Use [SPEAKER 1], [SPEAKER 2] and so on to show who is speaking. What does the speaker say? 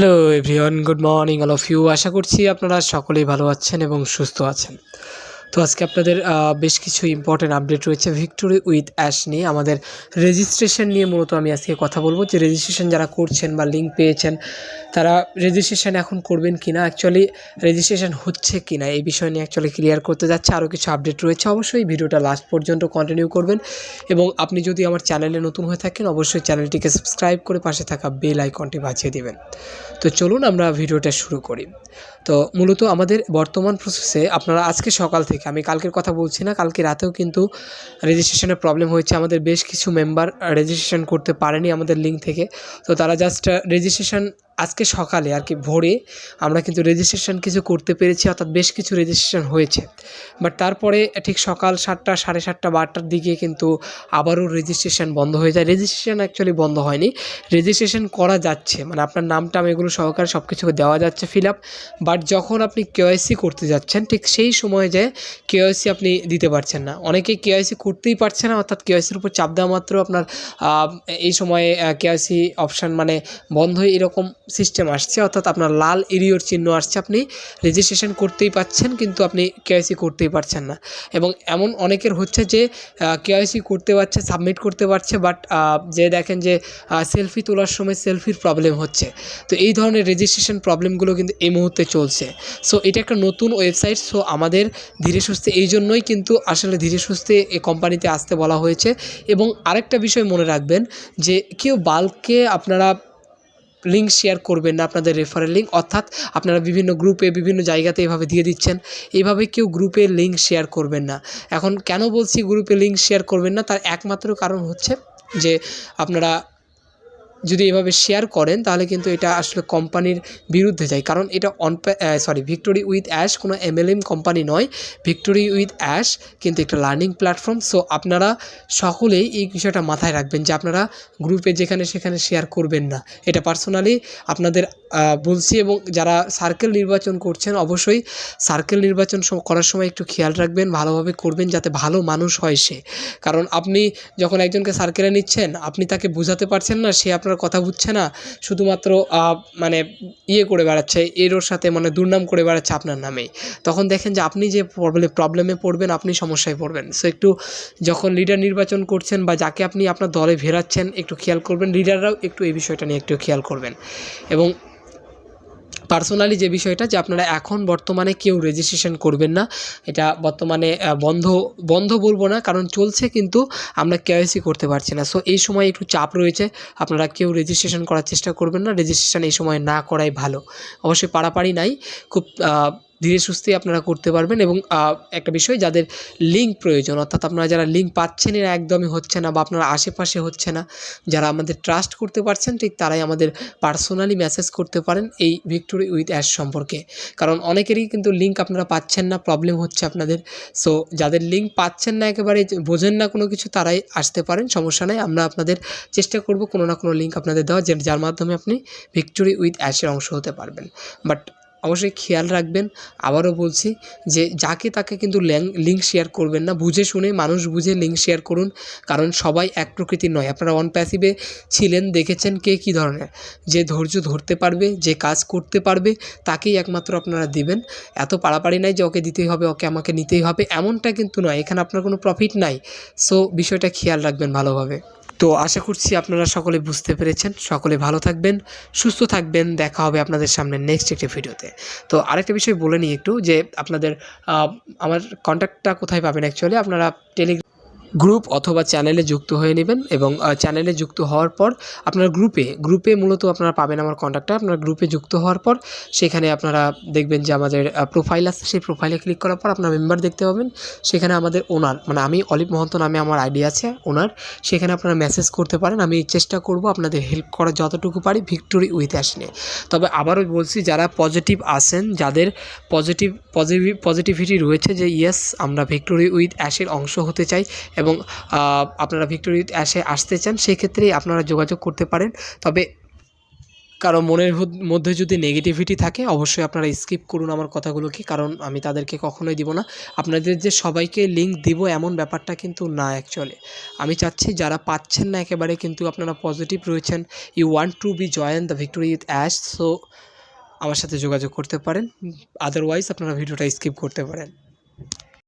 [SPEAKER 1] Hello everyone, good morning all of you. আশা করছি আপনারা সকলেই ভালো আছেন এবং সুস্থ আছেন। তো আজকে আপনাদের বেশ কিছু ইম্পর্টেন্ট আপডেট রয়েছে ভিক্টোরি উইথ অ্যাশ নিয়ে। আমাদের রেজিস্ট্রেশন নিয়ে মূলত আমি আজকে কথা বলবো, যে রেজিস্ট্রেশন যারা করছেন বা লিঙ্ক পেয়েছেন তারা রেজিস্ট্রেশন এখন করবেন কি না, অ্যাকচুয়ালি রেজিস্ট্রেশন হচ্ছে কি না এই বিষয় নিয়ে অ্যাকচুয়ালি ক্লিয়ার করতে যাচ্ছে। আরও কিছু আপডেট রয়েছে, অবশ্যই ভিডিওটা লাস্ট পর্যন্ত কন্টিনিউ করবেন। এবং আপনি যদি আমার চ্যানেলে নতুন হয়ে থাকেন অবশ্যই চ্যানেলটিকে সাবস্ক্রাইব করে পাশে থাকা বেল আইকনটি বাজিয়ে দিবেন। তো চলুন আমরা ভিডিওটা শুরু করি। তো মূলত আমাদের বর্তমান প্রসেসে আপনারা আজকে সকাল থেকে, আমি কালকের কথা বলছি না, কালকে রাতেও কিন্তু রেজিস্ট্রেশনের প্রবলেম হয়েছে। আমাদের বেশ কিছু মেম্বার রেজিস্ট্রেশন করতে পারেনি আমাদের লিঙ্ক থেকে। তো তারা জাস্ট রেজিস্ট্রেশন আজকে সকালে আর কি ভোরে আমরা কিন্তু রেজিস্ট্রেশন কিছু করতে পেরেছি, অর্থাৎ বেশ কিছু রেজিস্ট্রেশন হয়েছে। বাট তারপরে ঠিক সকাল 7টা, 7:30, 12টার দিকে কিন্তু আবারও রেজিস্ট্রেশন বন্ধ হয়ে যায়। রেজিস্ট্রেশন অ্যাকচুয়ালি বন্ধ হয়নি, রেজিস্ট্রেশন করা যাচ্ছে, মানে আপনার নামটা এগুলো সহকারে সব কিছু দেওয়া যাচ্ছে ফিল আপ। বাট যখন আপনি কেওয়াইসি করতে যাচ্ছেন ঠিক সেই সময়ে যে কেওয়াইসি আপনি দিতে পারছেন না। অনেকেই কেওয়াইসি করতেই পারছে না, অর্থাৎ কেওয়াইসির উপর চাপ দেওয়া মাত্র আপনার এই সময়ে কেওয়াইসি অপশান মানে বন্ধ এরকম সিস্টেম আসছে, অর্থাৎ আপনার লাল এরিয়র চিহ্ন আসছে। আপনি রেজিস্ট্রেশন করতেই পাচ্ছেন কিন্তু আপনি কেওয়াইসি করতেই পারছেন না। এবং এমন অনেকের হচ্ছে যে কেওয়াইসি করতে পারছে, সাবমিট করতে পারছে, বাট যে দেখেন যে সেলফি তোলার সময় সেলফির প্রবলেম হচ্ছে। তো এই ধরনের রেজিস্ট্রেশন প্রবলেমগুলো কিন্তু এই মুহূর্তে চলছে। সো এটা একটা নতুন ওয়েবসাইট। সো আমাদের ধীরে সুস্থে, এই জন্যই কিন্তু আসলে ধীরে সুস্থে এই কোম্পানিতে আসতে বলা হয়েছে। এবং আরেকটা বিষয় মনে রাখবেন যে কেউ বাল্কে আপনারা লিঙ্ক শেয়ার করবেন না, আপনাদের রেফারেল লিঙ্ক, অর্থাৎ আপনারা বিভিন্ন গ্রুপে বিভিন্ন জায়গাতে এভাবে দিয়ে দিচ্ছেন, এইভাবে কেউ গ্রুপে লিঙ্ক শেয়ার করবেন না। এখন কেন বলছি গ্রুপে লিঙ্ক শেয়ার করবেন না, তার একমাত্র কারণ হচ্ছে যে আপনারা যদি এভাবে শেয়ার করেন তাহলে কিন্তু এটা আসলে কোম্পানির বিরুদ্ধে যায়। কারণ এটা ভিক্টোরি উইথ অ্যাশ কোনো MLM কোম্পানি নয়। ভিক্টোরি উইথ অ্যাশ কিন্তু একটা লার্নিং প্ল্যাটফর্ম। সো আপনারা সকলেই এই বিষয়টা মাথায় রাখবেন যে আপনারা গ্রুপে যেখানে সেখানে শেয়ার করবেন না। এটা পার্সোনালি আপনাদের বলছি। এবং যারা সার্কেল নির্বাচন করছেন অবশ্যই সার্কেল নির্বাচন করার সময় একটু খেয়াল রাখবেন, ভালোভাবে করবেন যাতে ভালো মানুষ হয় সে। কারণ আপনি যখন একজনকে সার্কেলে নিচ্ছেন আপনি তাকে বোঝাতে পারছেন না, সে আপনার কথা বুঝছে না, শুধুমাত্র মানে করে বেড়াচ্ছে, এর সাথে মানে দুর্নাম করে বেড়াচ্ছে আপনার নামেই। তখন দেখেন যে আপনি যে প্রবলেমে পড়বেন, আপনি সমস্যায় পড়বেন। সো একটু যখন লিডার নির্বাচন করছেন বা যাকে আপনি আপনার দলে ভেরাচ্ছেন একটু খেয়াল করবেন, লিডাররাও একটু এই বিষয়টা নিয়ে একটু খেয়াল করবেন। এবং পার্সোনালি যে বিষয়টা যে আপনারা এখন বর্তমানে কেউ রেজিস্ট্রেশন করবেন না, এটা বর্তমানে বন্ধ বলবো না, কারণ চলছে কিন্তু আমরা কেওয়াইসি করতে পারছি না। সো এই সময় একটু চাপ রয়েছে, আপনারা কেউ রেজিস্ট্রেশন করার চেষ্টা করবেন না, রেজিস্ট্রেশন এই সময় না করাই ভালো। অবশ্যই পাড়াপাড়ি নাই, খুব ধীরে সুস্থে আপনারা করতে পারবেন। এবং একটা বিষয়, যাদের লিঙ্ক প্রয়োজন, অর্থাৎ আপনারা যারা লিঙ্ক পাচ্ছেন এরা একদমই হচ্ছে না বা আপনারা আশেপাশে হচ্ছে না, যারা আমাদের ট্রাস্ট করতে পারছেন ঠিক তারাই আমাদের পার্সোনালি মেসেজ করতে পারেন এই ভিক্টোরি উইথ অ্যাশ সম্পর্কে। কারণ অনেকেরই কিন্তু লিঙ্ক আপনারা পাচ্ছেন না, প্রবলেম হচ্ছে আপনাদের। সো যাদের লিঙ্ক পাচ্ছেন না, একেবারে বোঝেন না কোনো কিছু, তারাই আসতে পারেন, সমস্যা নেই। আমরা আপনাদের চেষ্টা করব কোনো না কোনো লিঙ্ক আপনাদের দেওয়া, যার মাধ্যমে আপনি ভিক্টোরি উইথ অ্যাশের অংশ হতে পারবেন। বাট অবশ্যই খেয়াল রাখবেন, আবারও বলছি যে যাকে তাকে কিন্তু লিঙ্ক শেয়ার করবেন না, বুঝে শুনে মানুষ বুঝে লিঙ্ক শেয়ার করুন। কারণ সবাই এক প্রকৃতির নয়। আপনারা অন প্যাসিভে ছিলেন, দেখেছেন কে কী ধরনের, যে ধৈর্য ধরতে পারবে, যে কাজ করতে পারবে তাকেই একমাত্র আপনারা দিবেন। এত পাড়াপাড়ি নাই যে ওকে দিতেই হবে, ওকে আমাকে নিতেই হবে, এমনটা কিন্তু নয়। এখানে আপনার কোনো প্রফিট নাই। সো বিষয়টা খেয়াল রাখবেন ভালোভাবে। তো আশা করছি আপনারা সকলে বুঝতে পেরেছেন। সকলে ভালো থাকবেন, সুস্থ থাকবেন। দেখা হবে আপনাদের সামনে নেক্সট একটি ভিডিওতে। তো আরেকটা বিষয় বলে নিই একটু, যে আপনাদের আমার কন্ট্যাক্টটা কোথায় পাবেন। অ্যাকচুয়ালি আপনারা গ্রুপ অথবা চ্যানেলে যুক্ত হয়ে নেবেন। এবং চ্যানেলে যুক্ত হওয়ার পর আপনার গ্রুপে মূলত আপনারা পাবেন আমার কন্ট্যাক্টটা। আপনার গ্রুপে যুক্ত হওয়ার পর সেখানে আপনারা দেখবেন যে আমাদের প্রোফাইল আছে, সেই প্রোফাইলে ক্লিক করার পর আপনার মেম্বার দেখতে পাবেন। সেখানে আমাদের ওনার, মানে আমি অলিভ মহন্ত নামে আমার আইডি আছে ওনার, সেখানে আপনারা মেসেজ করতে পারেন। আমি চেষ্টা করব আপনাদের হেল্প করার যতটুকু পারি ভিক্টোরি উইথ অ্যাশ নিয়ে। তবে আবারও বলছি, যারা পজিটিভ আসেন, যাদের পজিটিভিটি রয়েছে যে ইয়েস আমরা ভিক্টোরি উইথ অ্যাশের অংশ হতে চাই এবং আপনারা ভিক্টোরি উইথ অ্যাশে আসতে চান, সেক্ষেত্রে আপনারা যোগাযোগ করতে পারেন। তবে কারো মনের মধ্যে যদি নেগেটিভিটি থাকে অবশ্যই আপনারা স্কিপ করুন আমার কথাগুলোকে, কারণ আমি তাদেরকে কখনোই দিব না। আপনাদের যে সবাইকে লিঙ্ক দিব এমন ব্যাপারটা কিন্তু না অ্যাকচুয়ালি। আমি চাচ্ছি যারা পাচ্ছেন না একেবারে কিন্তু আপনারা পজিটিভ রয়েছেন, you want to be join the victory with Ash, so আমার সাথে যোগাযোগ করতে পারেন। আদারওয়াইজ আপনারা ভিডিওটা স্কিপ করতে পারেন।